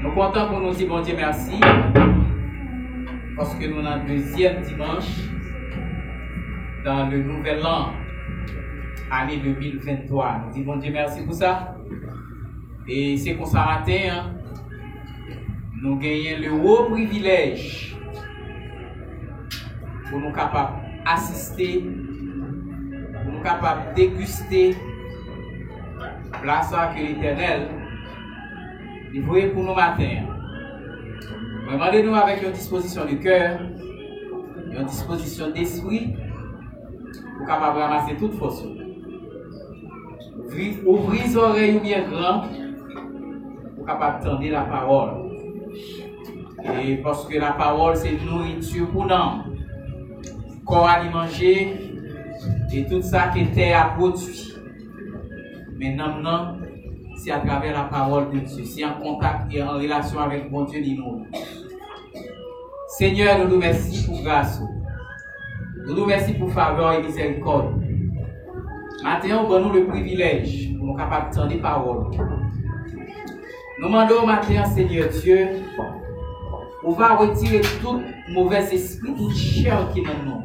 Nous comptons pour nous dire bon Dieu merci. Parce que nous avons le deuxième dimanche dans le nouvel an, année 2023. Nous disons bon Dieu merci pour ça. Et c'est comme ça matin, nous gagnons le haut privilège pour nous capables d'assister, pour nous capables de déguster la place que l'Éternel livré pour nous matin. Demandez-nous avec une disposition de cœur, une disposition d'esprit, pour capable de ramasser toute force. Ouvrez les oreilles bien grandes, pour capable d'entendre la parole. Et parce que la parole c'est nourriture pour nous. Corps à y manger, et tout ça qui était à produit. Mais maintenant, c'est à travers la parole de Dieu, c'est en contact et en relation avec mon Dieu nous. Seigneur, nous nous remercions pour grâce. Nous nous remercions pour faveur et miséricorde. Maintenant, nous le privilège pour nous capables d'entendre les paroles. Nous demandons maintenant, Seigneur Dieu, on va retirer tout mauvais esprit, toute chair qui est dans nous.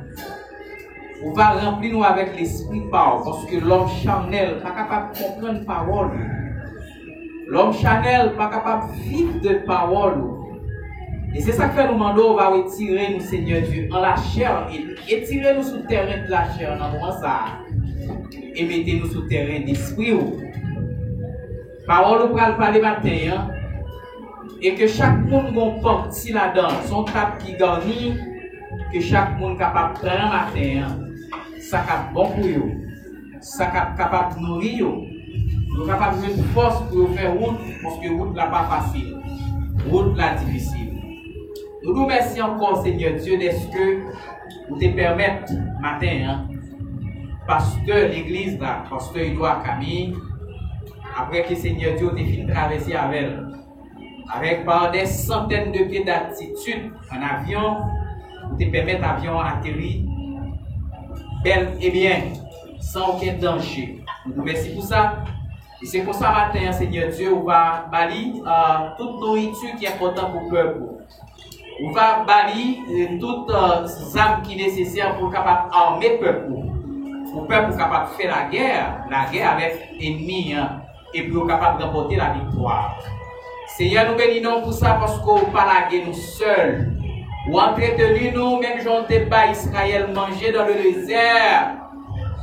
On va remplir nous avec l'esprit de parole, parce que l'homme charnel n'est pas capable de comprendre la parole. L'homme charnel n'est pas capable de vivre de parole. Et c'est ça que nous demandons, on va retirer nous, Seigneur Dieu, en la chair, et tirer nous sur le terrain de la chair, dans moment ça, et mettez nous sur le terrain d'esprit. Parole, on va parler matin, et que chaque monde va partir là-dedans, son table qui garnit, que chaque monde capable de prendre matin, ça capable bon pour eux, ça capable de nourrir eux, nous capable de force pour faire route, parce que route là pas facile, route là difficile. Nous nous remercions encore, Seigneur Dieu, d'est-ce que vous te permettez matin, pasteur l'église là, pasteur Edouard Camille, après que Seigneur Dieu ait fini de traverser avec elle, avec par des centaines de pieds d'altitude en avion, vous te permettez l'avion atterrir bel et bien, sans aucun danger. Nous vous remercions pour ça. Et c'est pour ça matin, Seigneur Dieu, on va balayer toute nourriture qui est importante pour le peuple. On va balayer toutes les armes qui sont nécessaires pour capable armer le peuple. Pour le peuple capable de faire la guerre avec l'ennemi, et pour capable de remporter la victoire. Seigneur, nous bénissons pour ça parce qu'on ne pas la guerre nous seuls. Ou entretenu nous, même si on ne pas Israël manger dans le désert.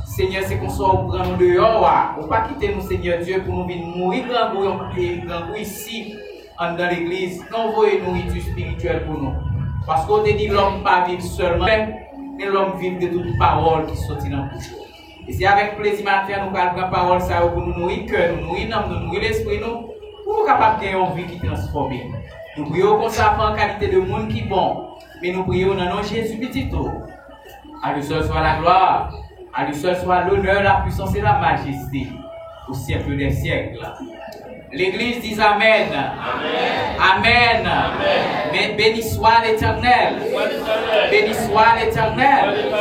Seigneur, c'est qu'on soit prendre nous dehors. On ne pas quitter nous, Seigneur Dieu, pour nous venir mourir grand goût ici, dans l'église. Non, voyez nourriture spirituelle pour nous. Parce qu'on te dit que l'homme ne pas vivre seulement, mais l'homme vit de toute parole qui sortit dans le bouche. Et c'est avec plaisir matin nous allons prendre parole ça pour nous nourrir cœur, nous nourrir l'âme, nous nourrir l'esprit, nous, pour nous capables de gagner une vie qui transforme. Nous prions comme ça en qualité de monde qui est bon. Mais nous prions dans le nom de Jésus petit. À lui seul soit la gloire, à lui seul soit l'honneur, la puissance et la majesté au siècle des siècles. L'Église dit Amen. Amen. Amen. Amen. Mais béni soit l'Éternel. Béni soit l'Éternel.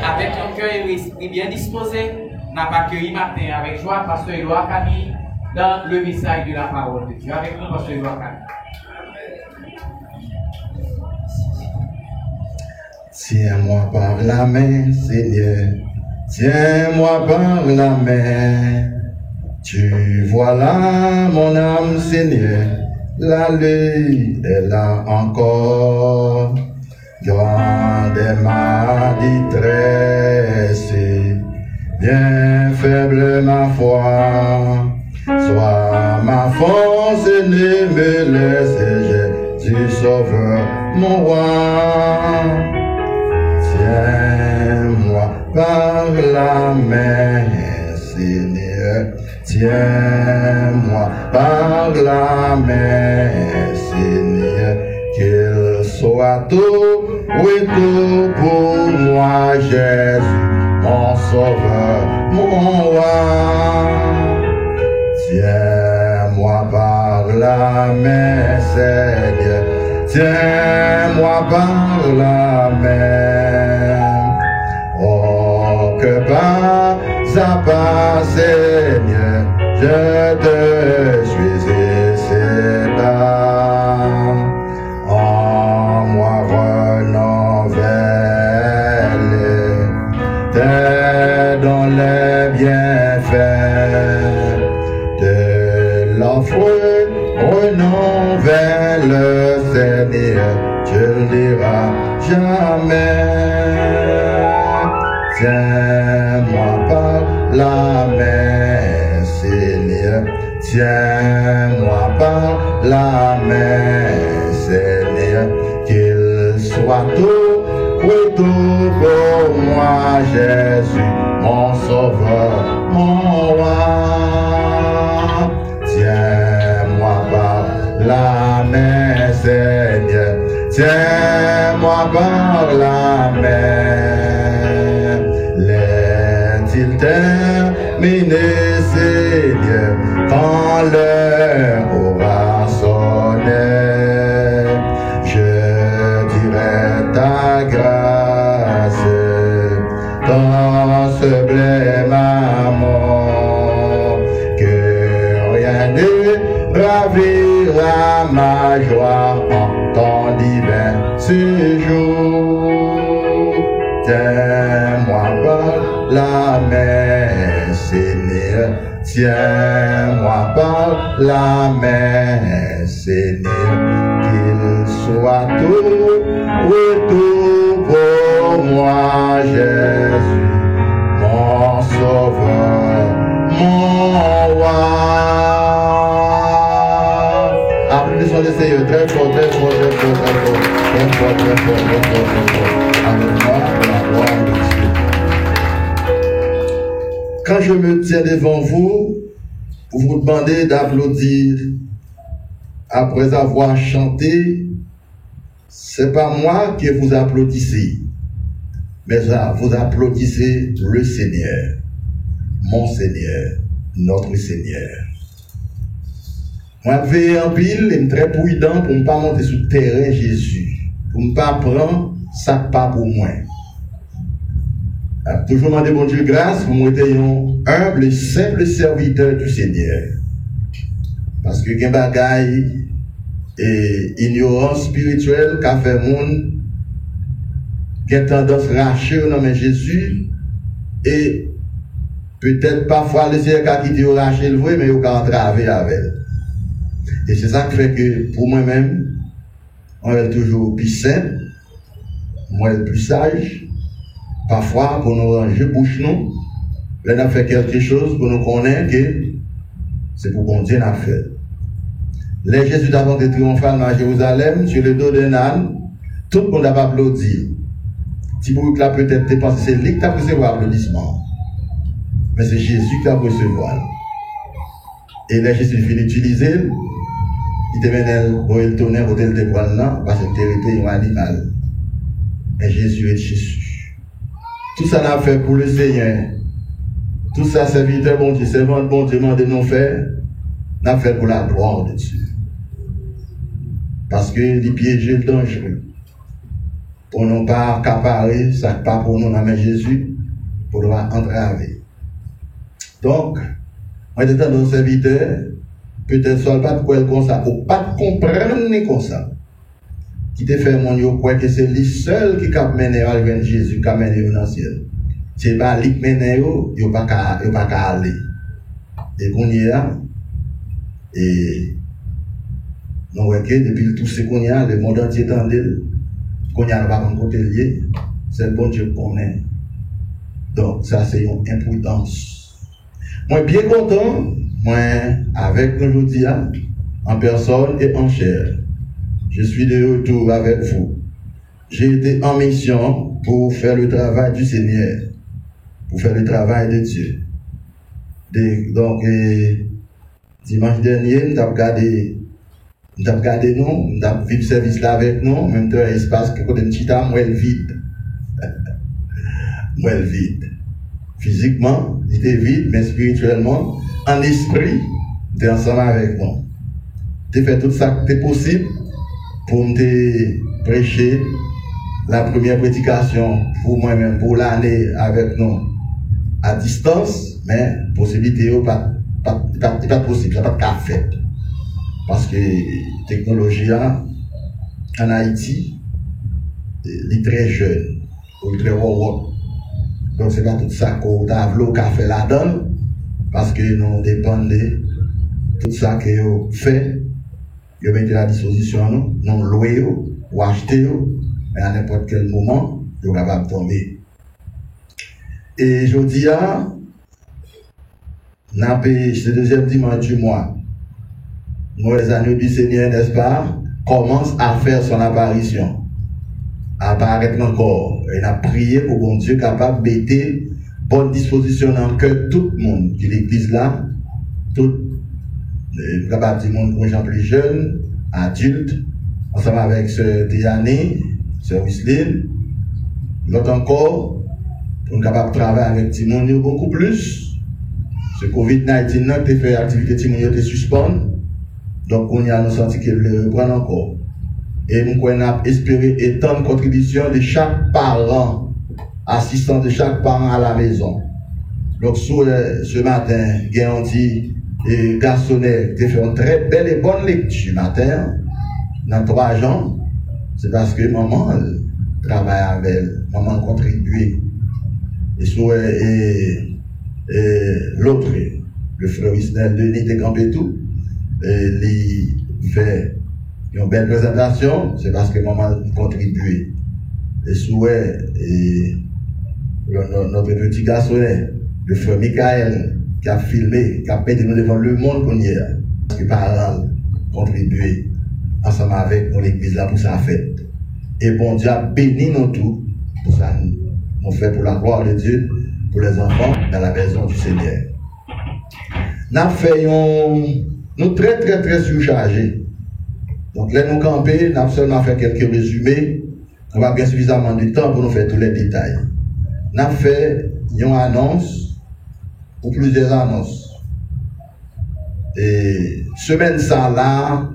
Avec un cœur et l'esprit bien disposé, n'a pas accueilli matin avec joie pasteur Edouard Camille dans le message de la parole de Dieu. Avec nous, pasteur Edouard Camille. Tiens-moi par la main, Seigneur, tiens-moi par la main. Tu vois là, mon âme, Seigneur, la lutte est là encore. Grande est ma détresse, bien faible ma foi. Sois ma force et ne me laisse, Jésus sauveur, mon roi. Tiens-moi par la main, Seigneur, tiens-moi par la main, Seigneur, qu'il soit tout, oui tout pour moi, Jésus, mon sauveur, mon roi. Tiens-moi par la main, Seigneur, tiens-moi par la main. Oh, que pas à pas, Seigneur, je te suis ici là. tes bienfaits, de l'offre renom vers le Seigneur, tu le diras jamais. Tiens-moi par la main, Seigneur, tiens-moi par la main, Seigneur, qu'il soit tout pour moi, Jésus, mon sauveur, mon roi. Tiens-moi par la main, Seigneur, tiens-moi par la main. L'est-il terminé, Seigneur, quand l'heure aura sonné? Je dirai ta grâce, dans ce blême amour, que rien ne ravira ma joie en ton divin séjour. Tiens-moi par la main, Seigneur, tiens-moi par la main, Seigneur, qu'il soit tout pour moi, Jésus, mon sauveur, mon roi. Applaudissons le Seigneur très fort, très fort, très fort, très fort, très fort, très fort, très fort, très fort. Avec moi, la gloire de Dieu. Quand je me tiens devant vous, pour vous demander d'applaudir après avoir chanté, c'est pas moi que vous applaudissez, mais vous applaudissez le Seigneur, mon Seigneur, notre Seigneur. Moi, je vais en pile et très prudent pour ne pas monter sur le terrain Jésus, pour ne pas prendre ça pas pour moi. Toujours demander bon Dieu grâce pour moi être un humble et simple serviteur du Seigneur. Parce que il y a des bagailles et ignorance spirituelle qu'a fait monde qui a tendance à racher au nom de Jésus et peut-être parfois le Seigneur a quitté au racher le vrai mais il a entravé avec. Et c'est ça qui fait que pour moi-même on est toujours plus simple, moi le plus sage. Parfois, pour nous ranger bouche nous, là, on a fait quelque chose pour nous connaître que c'est pour qu'on Dieu n'a fait. Les Jésus d'avant de triomphalement à Jérusalem, sur le dos d'un âne, tout le monde a applaudi. Si vous là peut-être pensé c'est lui qui a recevoir applaudissement. Mais c'est Jésus qui a recevoir. Et là, Jésus finit d'utiliser, il devenait le tonnerre, il était le là, parce que c'était un animal. Et Jésus est Jésus. Tout ça n'a fait pour le Seigneur. Tout ça, serviteur bon Dieu, servant de bon Dieu, de nous faire, n'a fait pour la gloire de Dieu. Parce que les piéger le dangereux. Pour ne pas accaparer, ça pas pour nous, dans Jésus, pour nous entraver. Donc, moi, j'étais dans serviteur, peut-être soit pas de quoi elle comme ça, ou pas comprendre comme ça. Qui te fait mon yo point que c'est lui seul qui cap mener à Jésus qui a mené dans le ciel. C'est pas lui qui mène yo pas qu'à aller. Et qu'on y a et nous voyons que depuis tout ce qu'on y a le monde entier tendait qu'on y a pas comme côté lié, c'est le bon Dieu qu'on est. Donc ça c'est une imprudence. Moi bien content moi avec nous aujourd'hui en personne et en chair. Je suis de retour avec vous. J'ai été en mission pour faire le travail du Seigneur, pour faire le travail de Dieu. Donc, dimanche dernier, nous avons regardé nous, nous avons vu le service là avec nous, même temps, l'espace que côté de Chita, moi, elle vide. Moi, elle vide. Physiquement, il était vide, mais spirituellement, en esprit, il était ensemble avec nous. Tu fait tout ça qui était possible pour me prêcher la première prédication pour moi-même, pour l'année avec nous à distance, mais possibilité pas possible, pas de cas fait. Parce que la technologie en Haïti est très jeune, ou très haut. Donc c'est pas tout ça qu'on a voulu qu'a fait la donne, parce que nous dépendons de tout ça que vous fait, vous mettez à disposition nous, nous louer ou acheter, mais à n'importe quel moment, vous êtes capable de tomber. Et je dis, ce deuxième dimanche du mois, nous les agneaux du Seigneur, n'est-ce pas, commence à faire son apparition. Apparaître encore. Et on a prié pour bon Dieu capable de mettre bonne disposition dans le cœur de tout le monde qui l'église là, tout capable du monde pour les gens plus jeunes, adultes, ensemble avec ce Diane, ce Wislin, l'autre encore, pour capable de travailler avec Timon beaucoup plus. Ce Covid-19 a fait activité Timon était suspendue. Donc on y a nous senti qu'il le reprendre encore. Et nous avons espéré étendre la contribution de chaque parent, assistant de chaque parent à la maison. Donc ce matin, on dit, et Garçonnet a fait une très belle et bonne lecture ce matin, dans 3 ans. C'est parce que maman travaille avec elle, maman contribue. Et l'autre, le frère Isnel Denis de Campetou, il fait une belle présentation, c'est parce que maman contribue. Et souhait, notre petit garçon, le frère Michael, qui a filmé, qui a pété nous devant le monde qu'on y est, parce que parents contribuent ensemble avec l'église là pour sa fête. Et bon Dieu a béni nous tous pour ça. Nous fait pour la gloire de Dieu, pour les enfants dans la maison du Seigneur. Nous faisons nous très surchargés. Donc là nous camper, nous avons seulement fait quelques résumés. On va bien suffisamment de temps pour nous faire tous les détails. Nous avons fait une annonce ou plusieurs annonces. Et semaine ça là,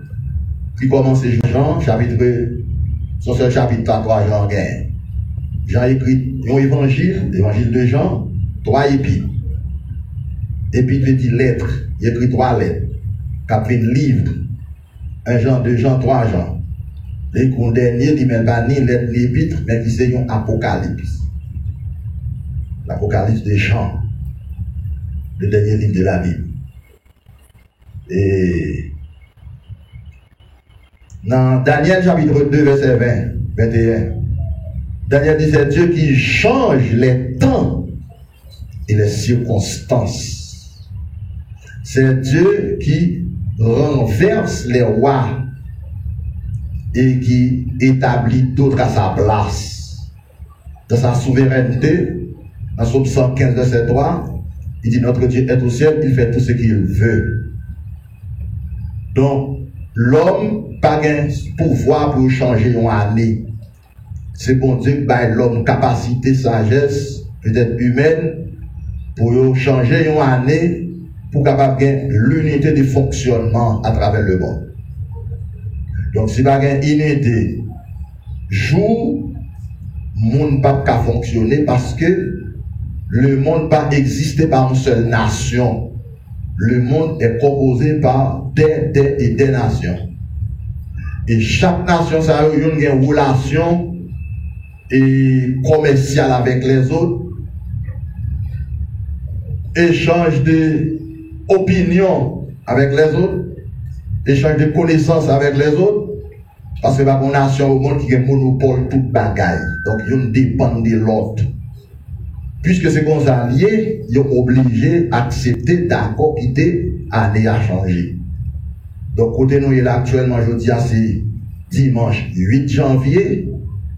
qui commence Jean, chapitre, son seul chapitre 3, Jean gagne. Jean écrit un évangile de Jean, 3 épîtres. Épître veut dire lettres, il écrit 3 lettres. Capé livre, 1 Jean, 2 Jean, 3 Jean. Et qu'on dernier, il met pas ni lettre ni épître, mais qui c'est un apocalypse. L'apocalypse de Jean, le dernier livre de la Bible. Et dans Daniel chapitre 2, verset 21, Daniel dit c'est Dieu qui change les temps et les circonstances. C'est Dieu qui renverse les rois et qui établit d'autres à sa place. Dans sa souveraineté, dans Psaume 115, verset 3, il dit notre Dieu est au ciel, il fait tout ce qu'il veut. Donc, l'homme n'a pas de pouvoir pour changer une année. C'est bon Dieu qui a l'homme capacité, sagesse, peut-être humaine, pour changer une année, pour capable l'unité de fonctionnement à travers le monde. Donc, si pas une unité, jour, le monde n'a pas fonctionner parce que le monde n'a pas existé par une seule nation. Le monde est composé par des nations. Et chaque nation, ça a une relation commerciale avec les autres, échange d'opinions avec les autres, échange de connaissances avec les autres, parce que c'est une nation au monde qui a un monopole tout bagaille. Donc, ils dépendent de l'autre. Puisque c'est qu'on s'est lié, ils sont obligés d'accepter, d'accord, quitter, année à changer. Donc, côté nous, actuellement, je dis, c'est dimanche 8 janvier.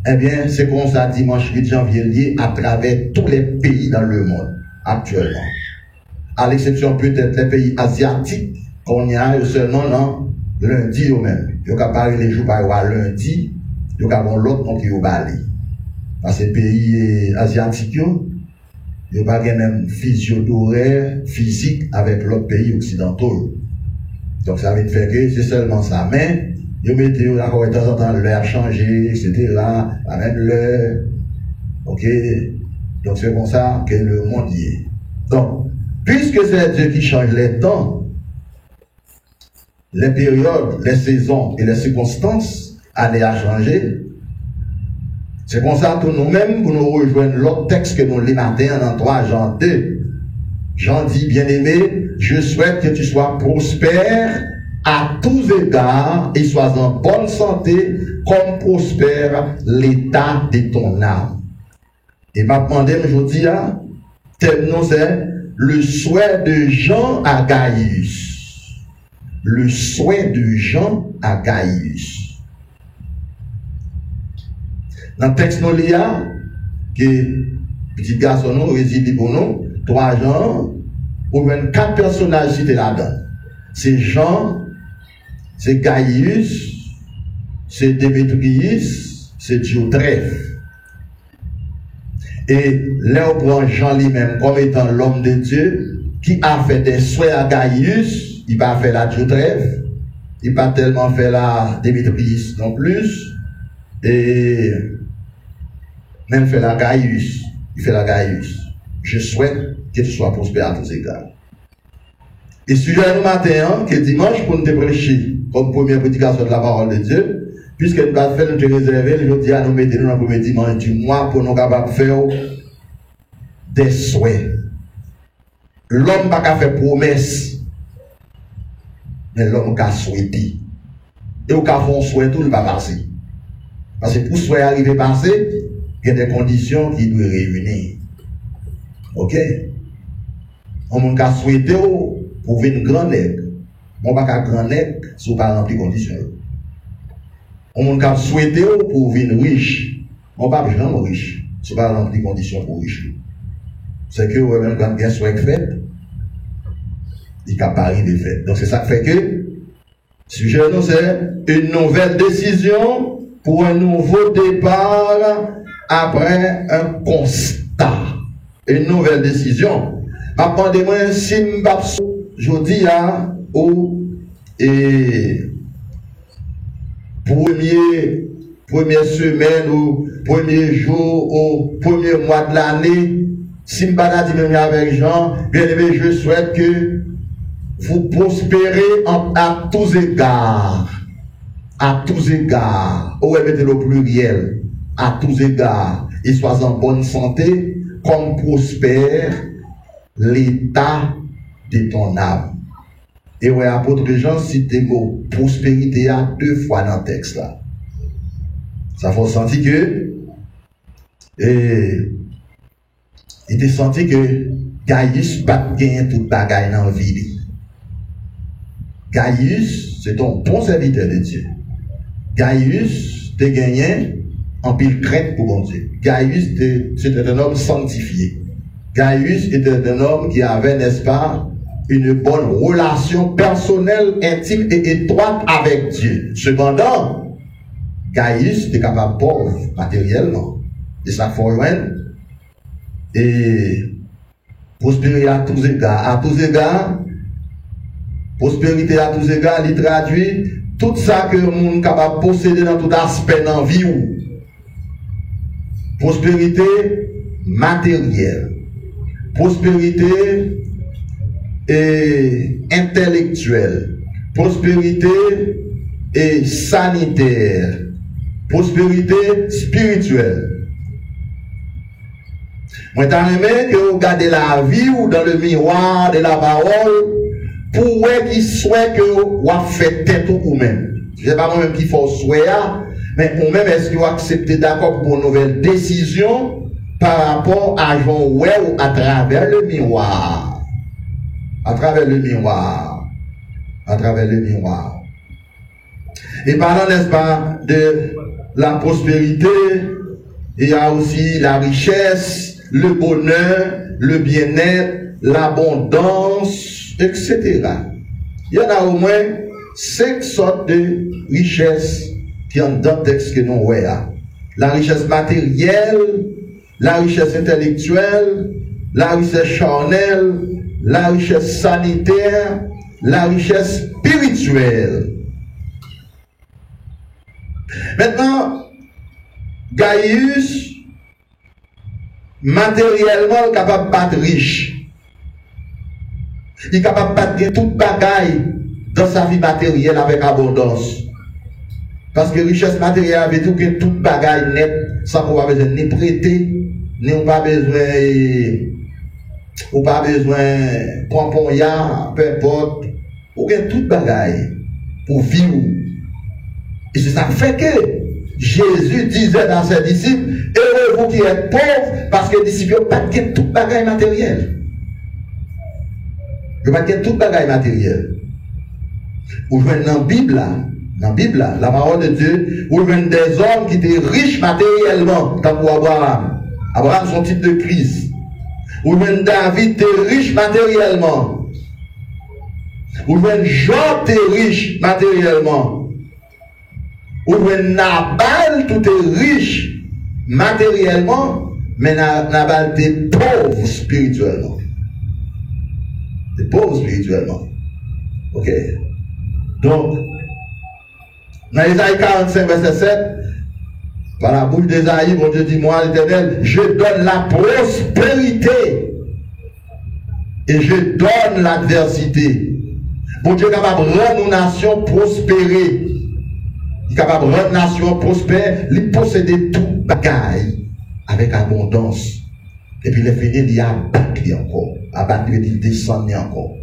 Eh bien, c'est qu'on s'est dimanche 8 janvier lié à travers tous les pays dans le monde, actuellement. À l'exception peut-être des pays asiatiques, qu'on y a seulement non, lundi ou même. Il y a pas les jours par lundi, il y a l'autre qui est au Bali. Parce que les pays asiatiques, il n'y a pas même physio d'horaire physique avec l'autre pays occidentaux. Donc ça veut dire que c'est seulement ça. Mais, ils mettent encore de temps en temps l'heure changé, etc. La même l'heure. Ok? Donc c'est comme ça que le monde y est. Donc, puisque c'est Dieu qui change les temps, les périodes, les saisons et les circonstances, années à changer, C'est comme ça pour nous-mêmes, pour nous rejoindre l'autre texte que nous lisons matin dans 3 Jean 2. Jean dit, bien-aimé, je souhaite que tu sois prospère à tous égards et sois en bonne santé comme prospère l'état de ton âme. Et m'a demandé aujourd'hui, tel nom c'est le souhait de Jean à Gaius. Le souhait de Jean à Gaius. Dans le texte nous lisons que petit garçon nous réside pour nous 3 Jean ou 24 personnages cités là-dedans. C'est Jean, c'est Gaius, c'est Démétrius, c'est Diotrephe. Et là, on prend Jean lui-même comme étant l'homme de Dieu qui a fait des souhaits à Gaius, il va faire la Diotrephe, il va tellement faire la Démétrius non plus, et même fait la Gaius, il fait la Gaius. Je souhaite que tu sois prospère à tous égards. Et sujet nous matin, que dimanche, pour nous te prêcher comme première prédication de la parole de Dieu, puisque nous allons faire nous réserver, le jour à nous mettre dans le premier dimanche du mois pour nous capables de faire des souhaits. L'homme n'a pas fait promesse, mais l'homme a souhaité. Et au cas où on souhaite, tout ne va pas passer. Parce que pour souhaiter arriver à passer, il y a des conditions qui doivent réunir. Ok? On a souhaité pour une grande aide. On va pas grand aide si on pas remplir conditions. On a souhaité pour une riche. On va pas vraiment riche si on pas remplir conditions pour riche. C'est que même quand il y a un souhait fait, il n'y a pas arrivé fait. Donc c'est ça qui fait que sujet nous c'est une nouvelle décision pour un nouveau départ après un constat. Une nouvelle décision. Attendez-moi, si je dis à au première semaine ou premier jour ou premier mois de l'année, si je dis même avec Jean, bien aimé, je souhaite que vous prospérez à tous égards. À tous égards. Ou mettez le pluriel. À tous égards. Et sois en bonne santé, comme prospère l'état de ton âme. Et ouais, apôtre Jean cite le mot prospérité à 2 fois dans le texte là. Ça faut sentir que il était senti que Gaius pas gagné toute bagaille dans la vie. Gaius, c'est un bon serviteur de Dieu. Gaius te gagné en pile crainte pour bon Dieu. Gaius c'était un homme sanctifié. Gaius était un homme qui avait, n'est-ce pas, une bonne relation personnelle, intime et étroite avec Dieu. Cependant, Gaius était capable pauvre matériellement. Et ça faut loin. Et prospérité à tous égards. À tous égards, prospérité à tous égards, il traduit tout ça que le monde est capable de posséder dans tout aspect dans la vie. Prospérité matérielle. Prospérité et intellectuelle, prospérité et sanitaire, prospérité spirituelle. Moi, t'as aimé que vous regardez la vie ou dans le miroir de la parole pour voir qui souhaite que vous faites tête ou vous-même. Je ne sais pas moi-même qui faut souhaiter, mais vous-même, est-ce que vous acceptez d'accord pour une nouvelle décision par rapport à Jean ou à travers le miroir. À travers le miroir. À travers le miroir. Et parlant, n'est-ce pas, de la prospérité, il y a aussi la richesse, le bonheur, le bien-être, l'abondance, etc. Il y en a au moins 5 sortes de richesses qui sont dans le texte que nous voyons. La richesse matérielle, la richesse intellectuelle, la richesse charnelle, la richesse sanitaire, la richesse spirituelle. Maintenant, Gaius, matériellement, est capable de battre riche. Il est capable de battre toute bagaille dans sa vie matérielle avec abondance. Parce que richesse matérielle avait tout que toute bagaille nette sans qu'on pas besoin ni prêter, ni on pas besoin, ou pas besoin pomponya, peu importe, ou bien toute bagaille pour vivre. Et c'est ça qui fait que Jésus disait dans ses disciples, heureux vous qui êtes pauvres, parce que les disciples n'ont pas de toute bagaille matérielle. Ils n'ont pas de toute bagaille matérielle. Vous venez dans la Bible, la parole de Dieu, vous venez des hommes qui étaient riches matériellement, comme pour Abraham. Abraham, son titre de Christ. Vous venez David, qui était riche matériellement. Vous venez Job, qui était riche matériellement. Ou bien Nabal, tout est riche matériellement, mais Nabal est pauvre spirituellement. C'est pauvre spirituellement. Ok? Donc, dans Isaïe 45, verset 7, par la bouche d'Isaïe, bon Dieu dit, moi, l'Éternel, je donne la prospérité et je donne l'adversité. Bon Dieu est capable de rendre nos nations prospérer. Il est capable de rendre nation prospère, il posséder tout bagaille avec abondance. Et puis, il finit, il y a abattu encore. Abattu, il descend encore.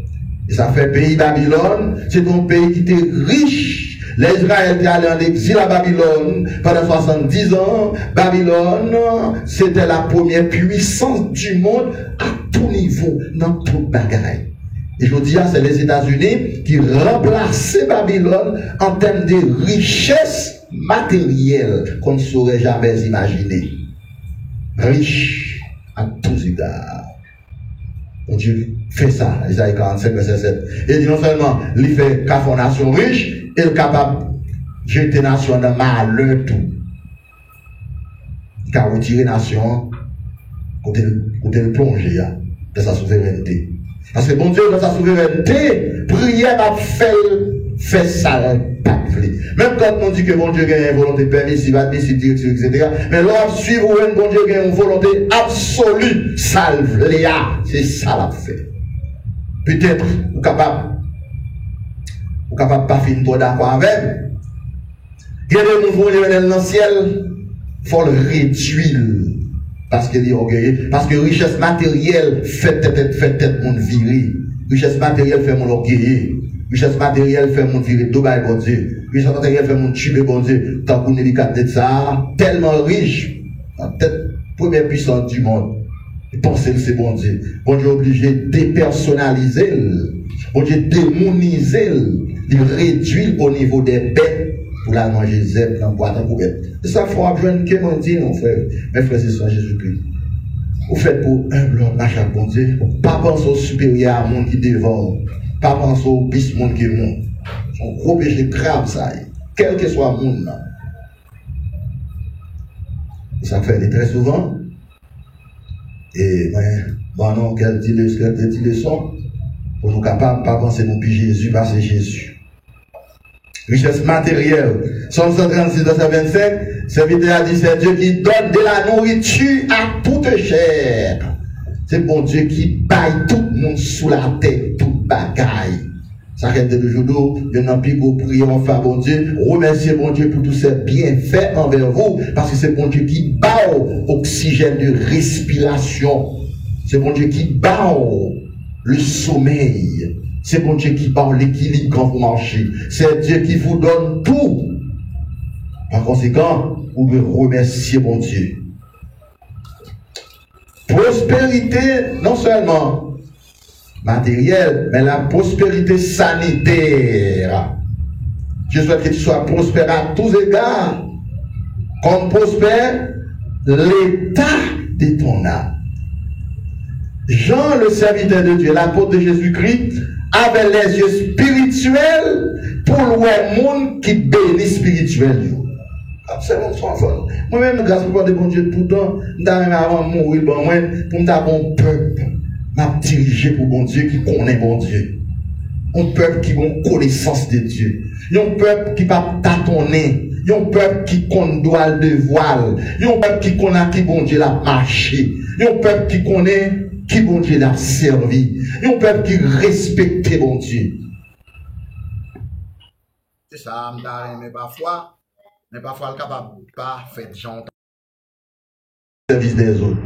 Et ça fait pays Babylone, c'est un pays qui était riche. Les Israéliens étaient allés en exil à Babylone pendant 70 ans. Babylone, c'était la première puissance du monde à tout niveau, dans toute bagaille. Et je vous dis, c'est les États-Unis qui remplaçaient Babylone en termes de richesse matérielle qu'on ne saurait jamais imaginer. Riche à tous égards. Bon Dieu fait ça, Isaïe 45, verset 7. Et dit non seulement, il fait qu'à une nation riche, il est capable de jeter nation dans malheur tout. Il a retiré nation, côté le plonger de sa souveraineté. Parce que bon Dieu, dans sa souveraineté, prière a fait ça, pas de flé. Même quand on dit que bon Dieu a une volonté permissive, admissive, directive, etc. Mais lorsqu'on suit bon Dieu a une volonté absolue, salve Léa. C'est ça l'a fait. Peut-être, vous capable pas finir trop d'accord avec. Il y a des mouvements qui viennent dans le ciel, il faut le réduire. Parce qu'il est orgueilleux. Parce que richesse matérielle fait tête mon viré. Richesse matérielle fait mon orgueilleux. Richesse matérielle fait mon viré tout bas, bon Dieu. Richesse matérielle fait mon tuer, bon Dieu. Tant qu'on est de ça, tellement riche, en tête première puissance du monde. Et pensez que c'est bon Dieu. Bon Dieu obligé de dépersonnaliser, bon Dieu démoniser, de réduire au niveau des bêtes. Pour la manger zèbre dans boîte en couverte. Et ça, il faut apprendre que mon Dieu, mon frère. Mes frères, c'est ça, Jésus-Christ. Vous faites pour humble marche à bon Dieu. Pas penser au supérieur à monde qui dévore. Pas penser au bis monde qui est monde. C'est un gros péché grave, ça. Quel que soit le monde, là. Ça fait très souvent. Et, bon, non, quelle petite leçon. Pour nous capables de ne pas penser non plus Jésus, parce que c'est Jésus. Richesse matérielle. Somme 136, verset 25, serviteur a dit, c'est Dieu qui donne de la nourriture à toute chair. C'est bon Dieu qui baille tout le monde sous la tête, toute bagaille. Ça reste de jour, il y a un plus pour prier enfin bon Dieu, remercier bon Dieu pour tous ces bienfaits envers vous, parce que c'est bon Dieu qui bat oxygène de respiration. C'est bon Dieu qui bat le sommeil. C'est bon Dieu qui parle l'équilibre quand vous marchez. C'est Dieu qui vous donne tout. Par conséquent, vous devez remercier bon Dieu. Prospérité, non seulement matérielle, mais la prospérité sanitaire. Je souhaite que tu sois prospère à tous égards. Comme prospère l'état de ton âme. Jean, le serviteur de Dieu, l'apôtre de Jésus-Christ, avait les yeux spirituels pour le monde qui bénit spirituel. C'est mon enfant. Moi-même, grâce au de bon Dieu, tout le temps, je avant de mourir, pour me bon peuple, m'a dirigé pour bon Dieu qui connaît bon Dieu. Un peuple qui a une connaissance de Dieu. Un peuple qui va tâtonner. Un peuple qui connaît droit de voile. Un peuple qui connaît qui bon Dieu l'a marché. Un peuple qui connaît qui bon Dieu l'a servi. Un peuple qui respecte bon Dieu. C'est ça, mais parfois, le capable pas faire gens. service des autres.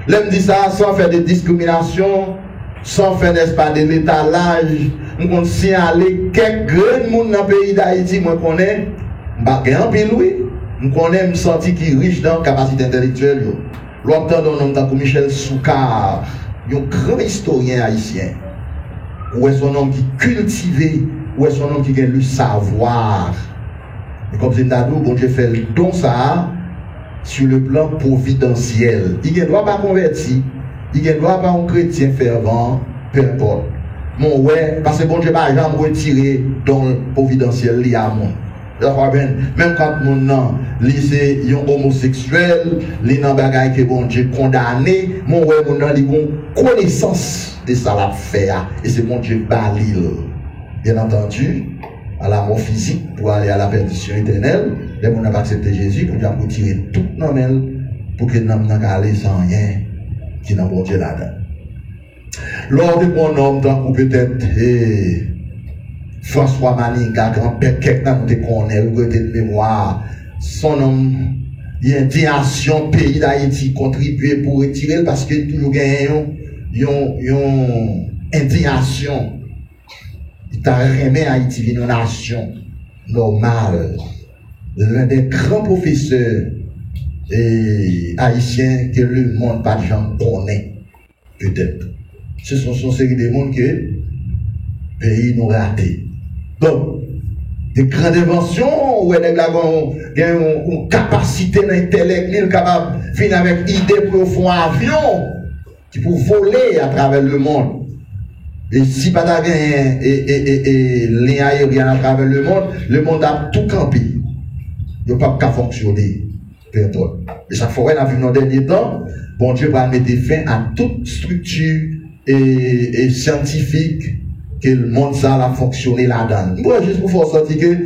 L'aime dit ça sans faire de discrimination, sans faire, n'est-ce pas, de l'étalage. On compte signaler quelques grands monde dans le pays d'Haïti, moi connais, un pile oui. On connaît, me senti qui riche dans la capacité intellectuelle. L'autre d'un homme comme Michel Soukar, un grand historien haïtien. Ou est son homme qui cultivé, ou est son homme qui a le savoir. Et comme c'est Nadou, bon Dieu fait le don ça sur le plan providentiel. Il ne doit pas convertir, il ne doit pas un chrétien fervent, peu importe. Mon ouais, parce que bon Dieu va jamais retirer dans le providentiel lié à moi. Même quand mon lycée est homosexuel, les gens que bon Dieu condamné, mon ouais mon nan li gon connaissance de ça la faire et c'est bon Dieu balil. Bien entendu, à la mort physique pour aller à la perdition éternelle, les gens n'ont pas accepté Jésus pour dire retirer tout normal pour que nous n'ayons aller sans rien qui n'a bon Dieu là-dedans. Lors de mon homme, tant que peut-être François Maninga, grand-père, quelqu'un qui connaît, de mémoire, son homme, indignation, pays d'Haïti, contribuer pour retirer parce que toujours une indignation. Il t'a remis Haïti, une nation normale. L'un des grands professeurs haïtiens que le monde pas de gens connaît, peut-être. Ce sont une série de monde que le pays nous raté. Donc, des grandes inventions, où les gens ont une capacité d'intellectuel, capable de venir avec idée pour faire un avion, qui pour voler à travers le monde. Et si pas d'avion et ligne aérien à travers le monde a tout campé. Il n'y a pas qu'à fonctionner. Peu importe. Et chaque fois qu'on a vu dans le dernier temps, bon Dieu va mettre fin à toute structure et scientifique que le monde ça a fonctionné là-dedans. Moi, juste pour faire sentir que,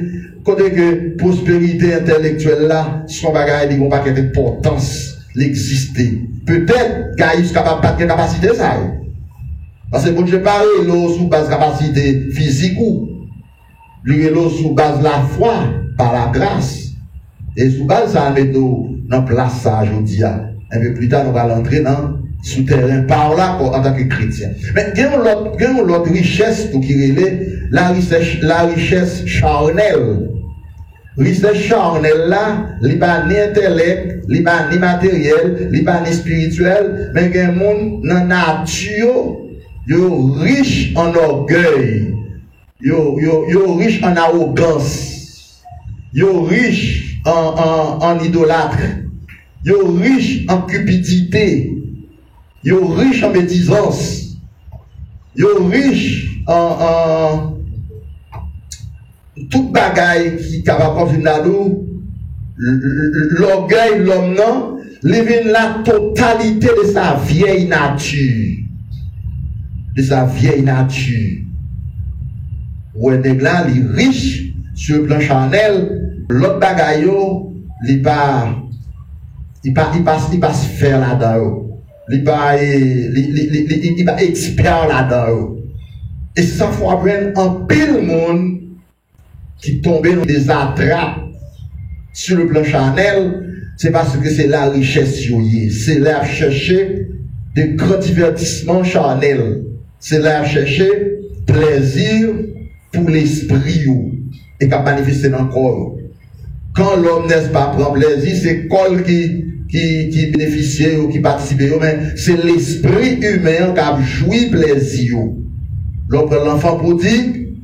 côté que prospérité intellectuelle là, son bagage, ils vont pas qu'il y ait d'importance, l'exister. Peut-être, Gaïs capable pas de capacité ça. Parce que bon Dieu parle, l'eau sous base capacité physique ou, lui l'eau sous base la foi, par la grâce. Et sous base ça, met nous dans place ça, je dis, un peu plus tard, on va l'entrer dans souterrain par là en tant que chrétien. Mais il y a une autre richesse pour qui relève la richesse charnelle. Richesse charnelle là, il n'y a pas ni intellect, il n'y a pas ni matériel, il n'y a pas ni spirituel, mais il y a un monde dans la nature, il est riche en orgueil, il est riche en arrogance, il est riche en idolâtre, il est riche en cupidité. Ils sont riches en médisance. Ils sont riches en toute bagaille qui est capable de nous. L'orgueil, l'homme, non, il la totalité de sa vieille nature. De sa vieille nature. Ou un là, il est riche sur le plan charnel. L'autre bagaille, il passe faire là-dedans. Il va expert là-dedans. Et ça faut apprendre en pile monde qui tombe dans des attrapes sur le plan charnel, c'est parce que c'est la richesse c'est là chercher des grands divertissements charnels, c'est là chercher plaisir pour l'esprit et qu'à manifester dans le corps. Quand l'homme n'est pas prend plaisir, c'est col qui bénéficie ou qui participe, mais c'est l'esprit humain qui a joui plaisir. L'enfant prodigue,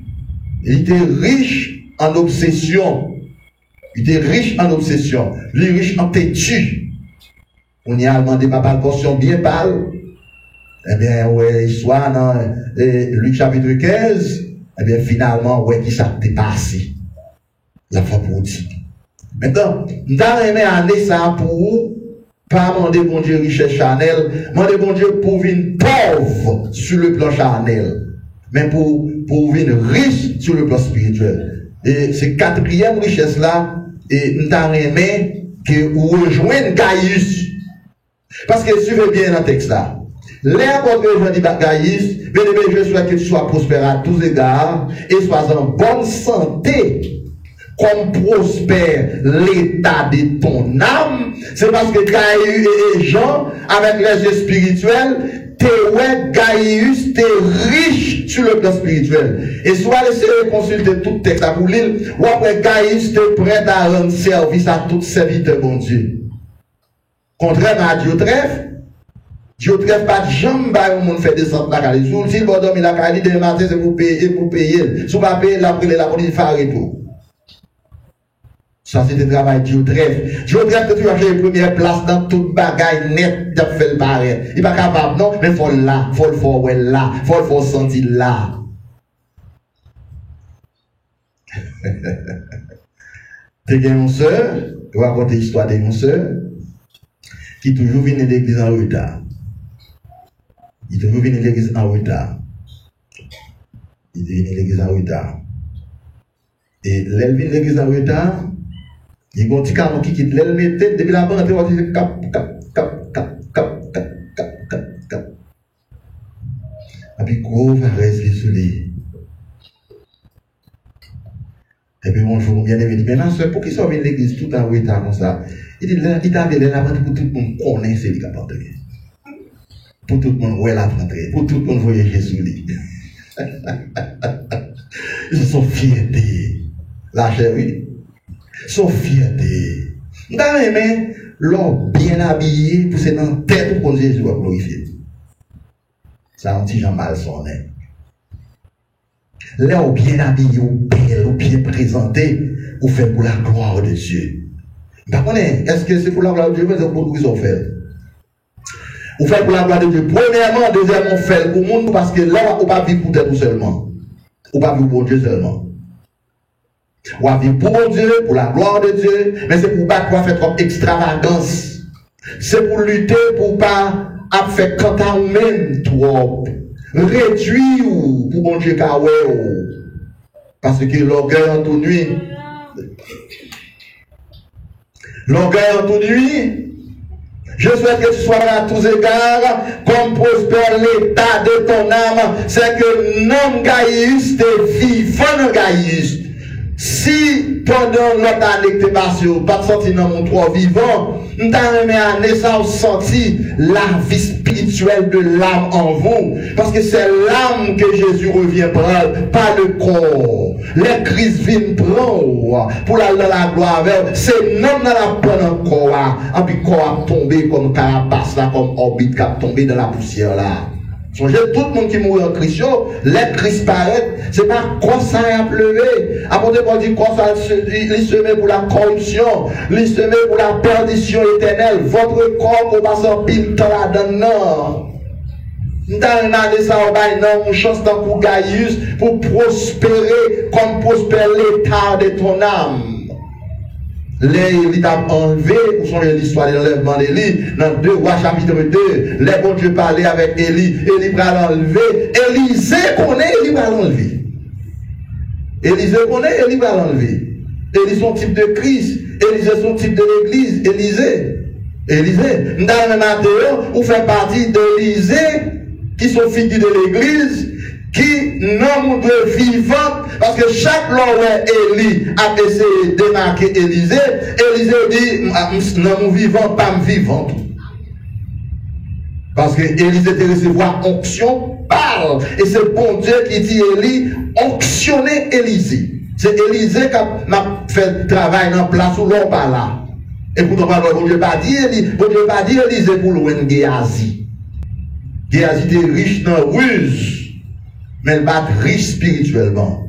il était riche en obsession. Il était riche en obsession. Il est riche en têtu. On y a demandé papa une portion bien pâle. Eh bien, ouais, histoire dans Luc chapitre 15, eh bien, finalement, ouais, qui s'est dépassé. L'enfant prodigue. Maintenant, nous avons aimé aller ça pour pas demander bon Dieu richesse charnelle, demander bon Dieu pour venir pauvre sur le plan charnel, mais pour venir riche sur le plan spirituel. Et c'est quatrième richesse là, et nous avons aimé que vous rejoignez Gaïus. Parce que suivez bien dans le texte là. L'apôtre Jean dit Gaïus, bien-aimé, je souhaite que tu sois prospère à tous égards et sois en bonne santé, comme prospère l'état de ton âme, c'est parce que Gaius et Jean, avec les yeux spirituels, Gaius, t'es riche sur le plan spirituel. Et soit laisser consulter tout texte à vous lire, ou après Gaius, t'es prêt à rendre service à tout serviteur bon Dieu. Contrairement à Diotrephe pas de jambes, au monde fait descendre la caille. Si le bon dormir la caille, demain matin, c'est pour payer. Si vous ne payez pas, la police fait arrêter. Ça, c'est le travail de Diotrephe. Diotrephe, tu as fait la première place dans toute bagaille net, tu as fait le pareil. Il n'est pas capable, non, mais il faut là, il faut le faire là, il faut le faire sentir là. Tu as une soeur, tu vas raconter l'histoire d'une soeur, qui toujours vient de l'église en retard. Il toujours vient de l'église en retard. Il vient de l'église en retard. Et l'elle vient de l'église en retard, il y a un petit canon qui quitte l'aile, mais depuis la bande, il va dire cap. Et puis, gros, va rester sous les. Et puis, bonjour, bien aimé, il dit, mais ma soeur, pour qui ça vient de l'église tout en retard comme ça? Il dit, il t'a appelé la bande pour tout le monde connaître c'est lui qui a porté. Pour tout le monde, ouais, la rentrée. Pour tout le monde, voyez Jésus. Ils sont fierté. La chérie. Sont fierté. Dans les mains, l'homme bien habillé, pour c'est dans la tête pour Jésus va glorifier. Ça, un petit Jean mal sonné. L'homme bien habillé, ou belle, ou bien présenté, ou fait pour la gloire de Dieu. Est-ce que c'est pour la gloire de Dieu, mais c'est pour qu'ils ont fait? Ou fait pour la gloire de Dieu. Premièrement, deuxièmement, fait pour le monde, parce que là, on ne va pas vivre pour Dieu seulement. On ne va pas vivre pour Dieu seulement. On va vivre pour Dieu, pour la gloire de Dieu, mais c'est pour ne pas faire trop extravagance. C'est pour lutter, pour ne pas faire quant à nous-mêmes trop. Réduire pour bon Dieu kawé. Parce que l'orgueil en toute nuit. L'orgueil en toute nuit. Je souhaite que tu sois à tous égards, comme prospère l'état de ton âme. C'est que non Gaius t'es vivant Gaius. Si pendant l'autre année que tu es passé, pas de sortir dans mon toit vivant, nous t'avons à naissance senti la vie spirituelle de l'âme en vous. Parce que c'est l'âme que Jésus revient prendre, pas le corps. Les Christ viennent prendre pour aller dans la gloire avec. C'est non dans la prendre corps. Et puis corps a tombé comme carapace là, comme orbite qui a tombé dans la poussière là. Songez tout le monde qui mourit en Christ, les Christ paraît, c'est pas quoi ça a pleuvé. Apôtre Paul dit quoi ça, il se met pour la corruption, il se met pour la perdition éternelle. Votre corps qu'on passe en pile temps là-dedans. Nous avons demandé ça au bail, non, une chance dans pour Gaius, pour prospérer comme prospère l'état de ton âme. Les t'a enlevé, ou sont l'histoire de l'enlèvement d'Élie, dans 2 Rois chapitre 2, les bons Dieu parlaient avec Élie, Élie va l'enlever, Élisée connaît, Élie va l'enlever. Élisée connaît, Élie va l'enlever. Élie son type de Christ, Élisée son type de l'église, Élisée, dans le matin, vous faites partie d'Élisée, qui sont figures de l'église, qui n'ont de vivant, parce que chaque loi Élie a essayé de démarquer Élisée, Élisée dit, non, vivant, pas vivant. Parce que Élisée était recevoir onction, parle. Et c'est bon Dieu qui dit Élie, onctionner Élisée. C'est Élisée qui a fait le travail dans la place où l'on parle là. Et pourtant, bon Dieu pas dit Élisée pour loin de Géasi. Géasi était riche dans la ruse. Mais elle va être riche spirituellement.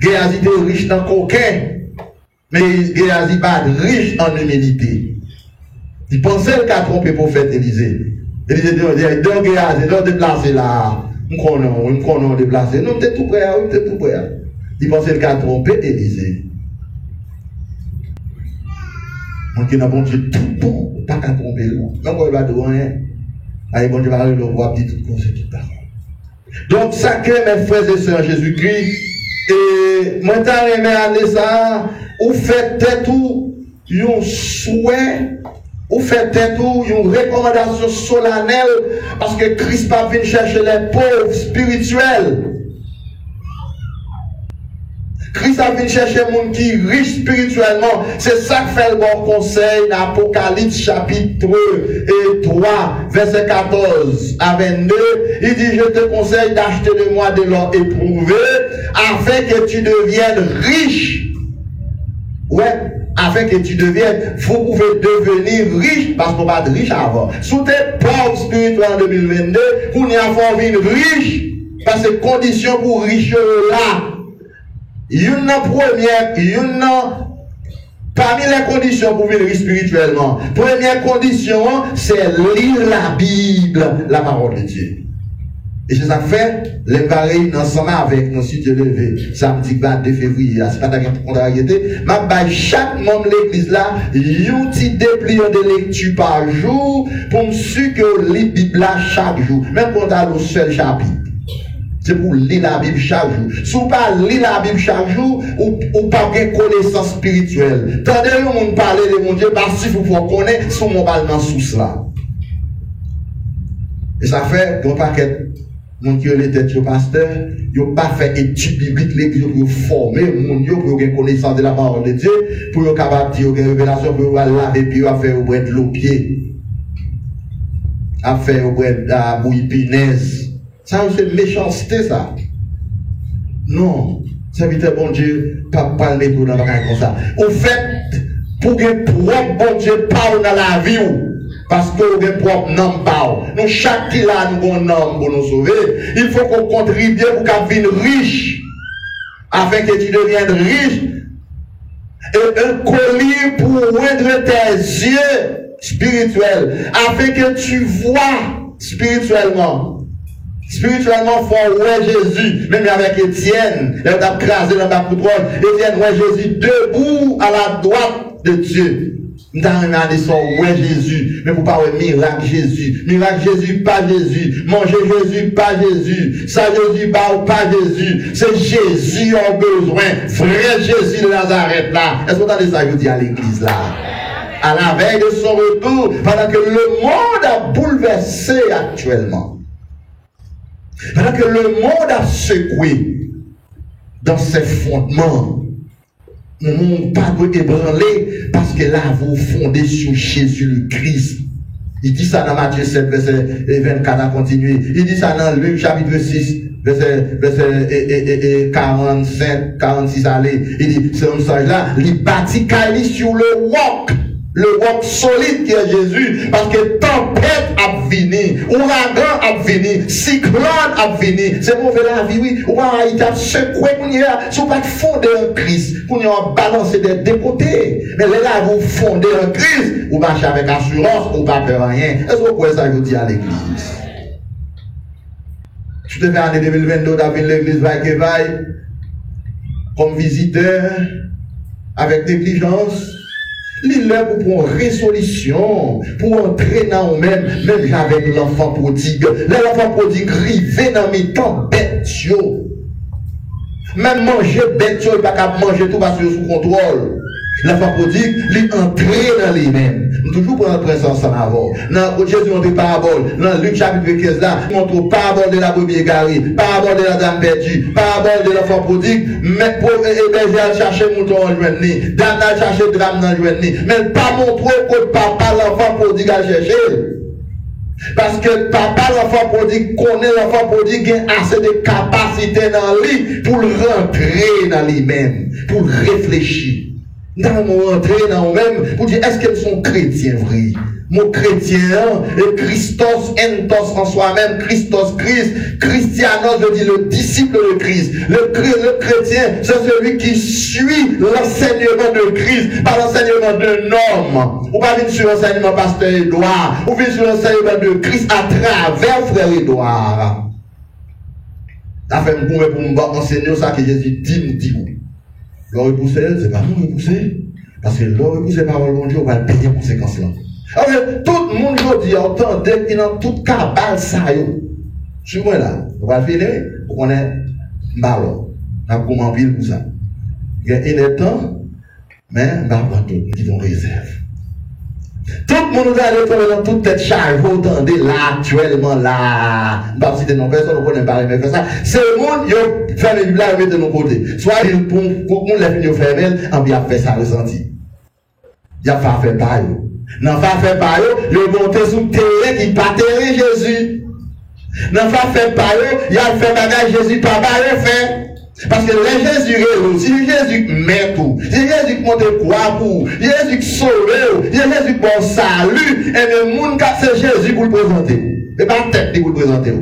Géasi était riche dans le coquin, mais Géasi va être riche en humilité. Il pensait qu'elle a trompé le prophète Élisée. Élisée dit, donc Géasi, donc déplacé là. Nous connaissons déplacé. Nous sommes tout prêts, nous sommes tout prêts. Il pensait qu'elle a trompé Élisée. Donc il a bon Dieu tout bon, pas qu'à tromper le monde. Donc il va dire rien. Allez, bon Dieu va le voir, dit tout conseil, toute parole. Donc, ça que mes frères et sœurs Jésus-Christ, et moi, t'as aimé aller ça, ou faites tout, un souhait, ou faites tout, une recommandation solennelle, parce que Christ pas venu chercher les pauvres spirituels. Christ a venu chercher les gens qui sont riches spirituellement. C'est ça que fait le bon conseil dans Apocalypse chapitre 3, verset 14 à 22. Il dit, je te conseille d'acheter de moi de l'or éprouvé afin que tu deviennes riche. Ouais, afin que tu deviennes, vous pouvez devenir riche, parce qu'on va être riche avant. Si tu es pauvre spirituel en 2022, vous n'y avez pas envie riche, parce que conditions pour riche là. Une première, parmi les conditions pour vivre spirituellement, première condition, c'est lire la Bible, la parole de Dieu. Et c'est ça que fait, les pareils ensemble avec nos sites levé, samedi 22 février, c'est pas ta contrariété, mais chaque membre de l'église là, un petit dépliant de lecture par jour, pour me sûr que lit Bible là chaque jour, même quand on a le seul chapitre. C'est pour lire la Bible chaque jour. Si vous ne pas lire la Bible chaque jour, ou pas de connaissance spirituelle. Tandis que vous parlez de mon Dieu, parce que vous connaissez son moralement sous cela. Et ça fait qu'on pas que mon Dieu était au pasteur, ils n'ont pas fait études bibliques, l'église pour former mon Dieu, pour avoir connaissance de la parole de Dieu, pour être capable de dire une révélation, pour laver, puis à faire au bras de l'eau pied, à faire au bras de la bouille pinaise. Ça, c'est méchanceté, ça. Non. Ça veut dire, bon Dieu, pas parler pour dans la comme ça. Au fait, pour que propre bon Dieu parle dans la vie, parce que vous avez propre nom parle. Nous, chaque qui là, nous avons un nom pour nous sauver. Il faut qu'on contribue pour qu'on devienne riche. Afin que tu deviennes riche. Et un collier pour oindre tes yeux spirituels. Afin que tu vois spirituellement. Spirituellement, faut ouais Jésus, même avec Étienne, il a crasé dans la couronne. Étienne, ouais Jésus, debout à la droite de Dieu. Nous avons regardé ça, ouais Jésus, mais vous parlez miracle Jésus. Miracle Jésus, pas Jésus. Manger Jésus, pas Jésus. Ça Jésus, pas Jésus. C'est Jésus en besoin. Vrai Jésus de Nazareth là. Est-ce que vous entendez ça, je dis à l'église là? À la veille de son retour, pendant que le monde a bouleversé actuellement. Pendant que le monde a secoué dans ses fondements, nous n'avons pas ébranlé parce que là, vous fondez sur Jésus le Christ. Il dit ça dans Matthieu 7, verset 24 à continuer. Il dit ça dans Luc chapitre 6, verset 45, 46 aller. Il dit, c'est un message là, il bâtit sur le roc. Le roc solide qui est Jésus, parce que tempête a venu, ouragan a venu, cyclone a venu, c'est mauvais la vie, oui, ou pas, il t'a secoué, si vous pas fondé en Christ, pour nous balancer des côtés, mais là, vous fondez en Christ, vous marchez avec assurance, ou pas peur rien. Est-ce que vous pouvez ça, je dis à l'église? Tu te fais année 2022, David l'église vaille, comme visiteur, avec négligence, l'île pour prendre résolution, pour entrer dans nous-mêmes, même avec l'enfant prodigue. L'enfant prodigue rivé dans mes temps bête. Même manger bête, il ne peut pas manger tout parce que sous contrôle. L'enfant prodigue, il entré dans lui-même. Nous toujours prendre présence en avant. Dans Jésus montre parabole. Dans Luc chapitre 15 là, il montre parabole de la brebis égarée, parabole de la dame perdue, parabole de l'enfant prodigue, mais pour héberger à chercher mouton en journée, dame à chercher drame dans journée, mais pas montrer que papa l'enfant prodigue à chercher. Parce que papa l'enfant prodigue connaît l'enfant prodigue a assez de capacité dans lui pour rentrer dans lui-même, pour réfléchir. Nous allons rentrer dans nous-mêmes pour dire est-ce qu'ils sont chrétiens vrais? Mon chrétien, et Christos entos en soi-même, Christos Christ, Christianos veut dire le disciple de Christ. Le chrétien, c'est celui qui suit l'enseignement de Christ, pas l'enseignement d'un homme. Ou pas venir sur l'enseignement pasteur Édouard, ou venir sur l'enseignement de Christ à travers frère Édouard. Ça fait un coup pour nous enseigner ça que Jésus dit. Le repousser, c'est pas nous repousser. Parce que le repousser par le bon Dieu, on va payer les conséquences là. Alors, tout le monde aujourd'hui entend qu'il y a toute cabale ça. Sur moi là, on va le finir, on est ballon. On a comment pile pour ça. Il y a un temps, mais on va pas tout, nous disons réserve. Tout le monde a retrouvé dans toute tête charge, vous entendez là, actuellement là. Je ne vais pas citer non personne, on ne connaît pas, mais faire ça. C'est le monde, qui fait les Bibles de nos côtés. Soit pour nous, les filles fermées, on a fait ça ressenti. Il a pas fait par eux. Non, pas fait par eux, le monté sous terre qui pas terre Jésus. Non, pas fait par eux, il a fait bagage Jésus, pas fait. Parce que les Jésus est si Jésus met tout, si Jésus monte quoi pour, Jésus sauve, si Jésus bon salut, et le monde c'est Jésus pour le présenter. Et pas tête pour le présenter.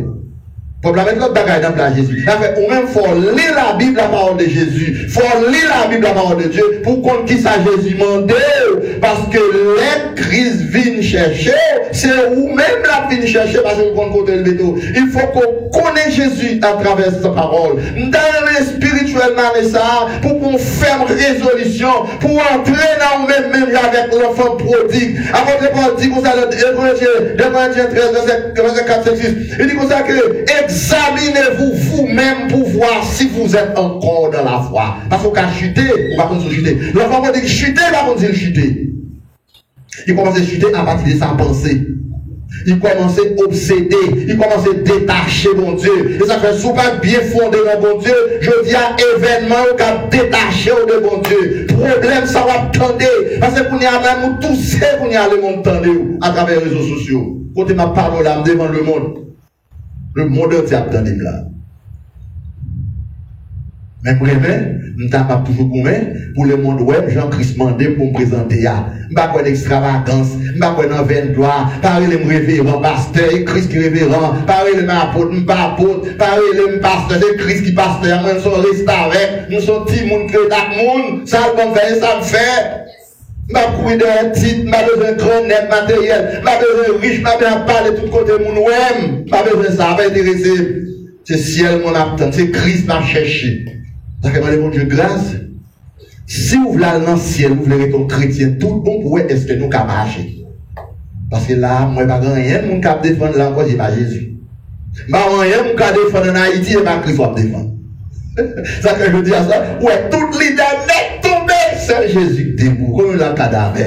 Pour la mettre l'autre bagaille dans la Jésus. Ou même faut lire la Bible, la parole de Jésus. Faut lire la Bible, la parole de Dieu, pour qu'on qui ça Jésus mande. Parce que les crises viennent chercher, c'est ou même la viennent chercher parce que qu'on côté le béton. Il faut qu'on connaisse Jésus à travers sa parole. Dans le spirituellement ça, pour qu'on ferme résolution, pour entrer dans même avec l'enfant prodigue. Avant de prodigue, comme ça, 2 Corinthiens 13, verset 4, 5, 6. Il dit comme ça que examinez-vous vous-même pour voir si vous êtes encore dans la foi. Parce qu'on a chuté, on va continuer à chuter. L'enfant va dire chuter, il va continuer à chuter. Il commence à chuter à partir de sa pensée. Il commence à obséder, il commence à détacher mon Dieu. Et ça fait souvent bien fondé dans mon Dieu. Je dis à événement qui a détaché de mon Dieu. Problème, ça va attendre. Parce que pour y a même tout ce qu'on y a le monde tendre à travers les réseaux sociaux. Quand ma parole là, devant le monde. Le monde entier attend là. Mais vraiment, je ne pas toujours pour le monde web, Jean-Christ mandé pour me présenter. Je ne pas quoi d'extravagance, je ne pas quoi dans 23, parler le révérend, pasteur, Christ qui révérend, parler le apôtre, je pas apôtre, parler le pasteur, c'est Christ qui pasteur, nous sommes restés avec, nous sommes petits monde que d'ac monde, ça me fait, ça me fait. Je n'ai pas besoin d'un titre, je n'ai pas besoin de grand net matériel, je n'ai pas besoin de riche, je n'ai pas besoin de parler de tout côté de mon web, je n'ai pas besoin de ça, pas intéressé. C'est ciel mon attente, c'est Christ m'a cherché. Ça fait mon Dieu grâce. Si vous voulez aller dans le ciel, vous voulez être un chrétien, tout le bon pour est-ce que nous pouvons marcher. Parce que là, moi, je n'ai pas rien, mon cap défendre là encore, c'est pas Jésus. Je n'ai pas rien, mon cap défendre en Haïti, c'est pas Christ qui va défendre. Ça que je veux dire ça, ouais, toute l'idée n'est tombée, c'est Jésus qui debout, comme le cadavre.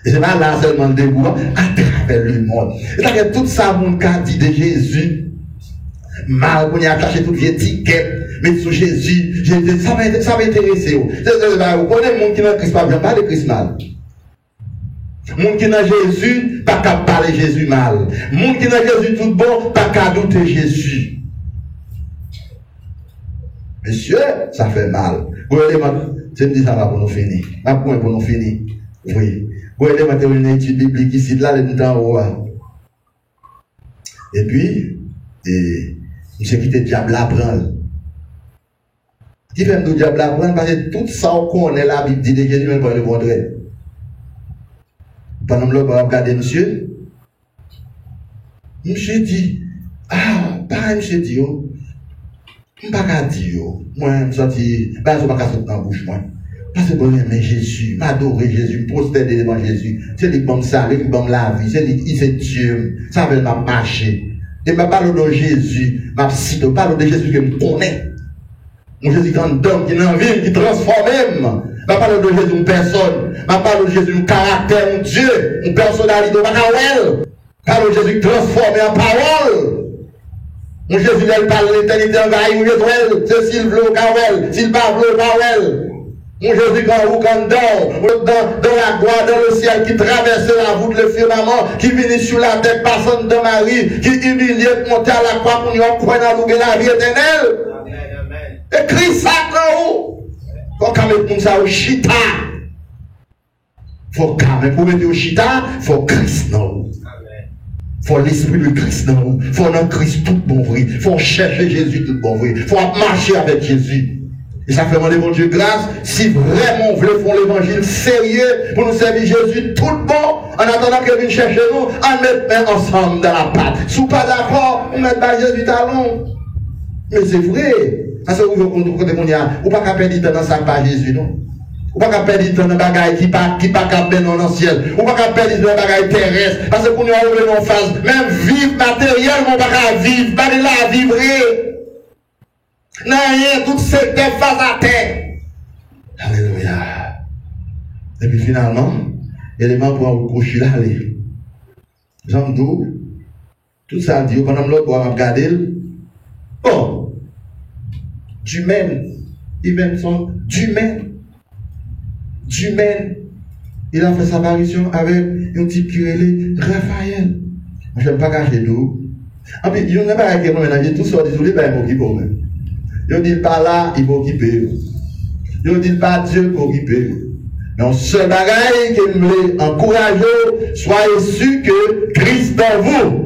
Et c'est pas là seulement le debout, à travers le monde. Et ça que tout ça, mon cas dit de Jésus, mal, on y a attaché toute vieille étiquette. Mais sur Jésus, ça va intéresser. Vous connaissez le monde qui n'a Christ pas bien, pas de Christ mal. Le monde qui n'a Jésus, pas qu'à parler Jésus mal. Le monde qui n'a Jésus tout bon, pas qu'à douter Jésus. Monsieur, ça fait mal. Je me dis ça va pour nous finir. Un point pour nous finir. Oui. Vous allez mettre une étude biblique ici, là, le temps haut. Et puis, monsieur qui était diable apprendre. Qui fait le diable apprendre parce que tout ça qu'on est la Bible dit de Jésus même pas le contraire. Pendant que l'on va regarder monsieur, monsieur dit, ah, pas monsieur dit, je ne vais pas dire, moi, je me senti, je ne vais pas sortir dans la bouche, moi. Parce que j'aime Jésus, m'adorer Jésus, me prosterner devant Jésus. C'est lui qui me salue, qui me la vie, c'est lui qui c'est Dieu, ça veut m'a marcher. Et je parle de Jésus, je parle de Jésus que je connais. Mon Jésus qui est un homme, qui est en ville, qui transforme même. Je parle de Jésus une personne. Je parle de Jésus un caractère, un Dieu, une personnalité. Je parle de Jésus qui transforme en parole. Mon Jésus, il parle de l'éternité en vaille, c'est s'il veut au Kawel, s'il pas veut au Kawel. Mon Jésus, quand dans la gloire, dans le ciel, qui traverse la voûte, le firmament, qui vient sur la tête, passant de Marie, qui humilié, monter à la croix pour nous croire dans la vie éternelle. Et Christ ça en haut. Faut quand même mettre ça au chita. Faut quand même pour mettre au chita, faut Christ en haut. Faut l'esprit de Christ en haut. Faut dans Christ tout bon vrai. Faut chercher Jésus tout bon vrai. Faut marcher avec Jésus. Et ça fait demander mon Dieu grâce, si vraiment on voulait faire l'évangile sérieux pour nous servir Jésus tout bon, en attendant qu'il vienne chercher nous, en mettre ensemble dans la pâte. Si vous pas d'accord, on met pas Jésus talon. Mais c'est vrai. Parce que vous voulez qu'on y a, ou pas qu'à perdre du temps dans ça par Jésus, non? Ou pas qu'à perdre du temps dans des bagailles qui pas qu'à perdre dans le ciel. Ou pas qu'à perdre du temps dans des bagailles terrestres. Parce que qu'on y a ouvert nos phases, même vivre matériellement, pas qu'à vivre, pas de la vivre. Non, rien, tout secteur face à terre. Alléluia. Et puis finalement, élément pour un coucher là. J'en dis, tout ça dit, pendant l'autre, on va regarder. Bon, du même, il même son, du même, il a fait sa apparition avec un type qui est Raphaël. Je ne vais pas cacher d'où. En plus, il n'y a pas qui ménager tout ça, désolé, ben, il m'occupe même. Il dit pas là, il m'occupe. Il dit pas Dieu pour occuper. Mais on se bagaille qui me encourage, soyez sûrs que Christ en vous.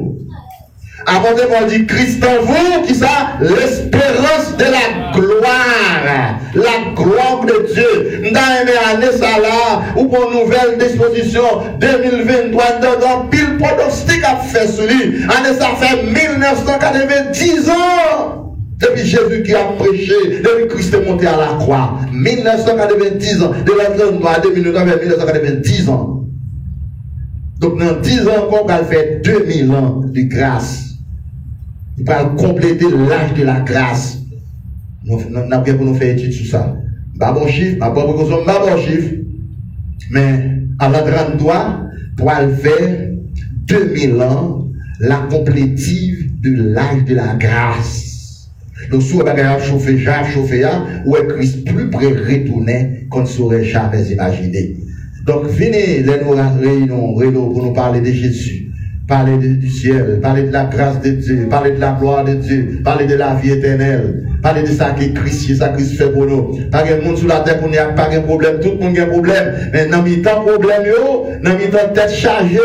Avant de dire Christ en vous, qui ça? L'espérance de la gloire. La gloire de Dieu. Dans une année, ça là, ou pour nouvelle disposition 2023, dans pile pronostic à faire sur lui. Année, ça fait 1990 ans. Depuis Jésus qui a prêché, depuis Christ est monté à la croix. 1990 ans. De la 33 à 1990 ans. Donc, dans 10 ans, on va faire 2000 ans de grâce. Il va compléter l'âge de la grâce. Nous avons bien pour nous faire étude sur ça. Pas bon chiffre, pas bon chiffre. Mais à la 33, pour faire 2000 ans, la complétive de l'âge de la grâce. Donc, si on va chauffer, où est Christ plus près retourner qu'on ne saurait jamais imaginer. Donc, venez, nous réunions pour nous parler de Jésus. Parler du ciel, parler de la grâce de Dieu, parler de la gloire de Dieu, parler de la vie éternelle, parler de ça que Christ fait pour nous. Pas de monde sur la terre, on n'a pas de problème, tout le monde a un problème. Mais dans le temps problème, dans le temps tête chargée,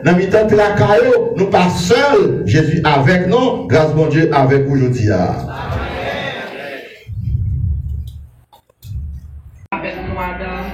dans le temps tracas, nous pas seuls. Jésus avec nous, grâce mon Dieu avec vous aujourd'hui. Amen.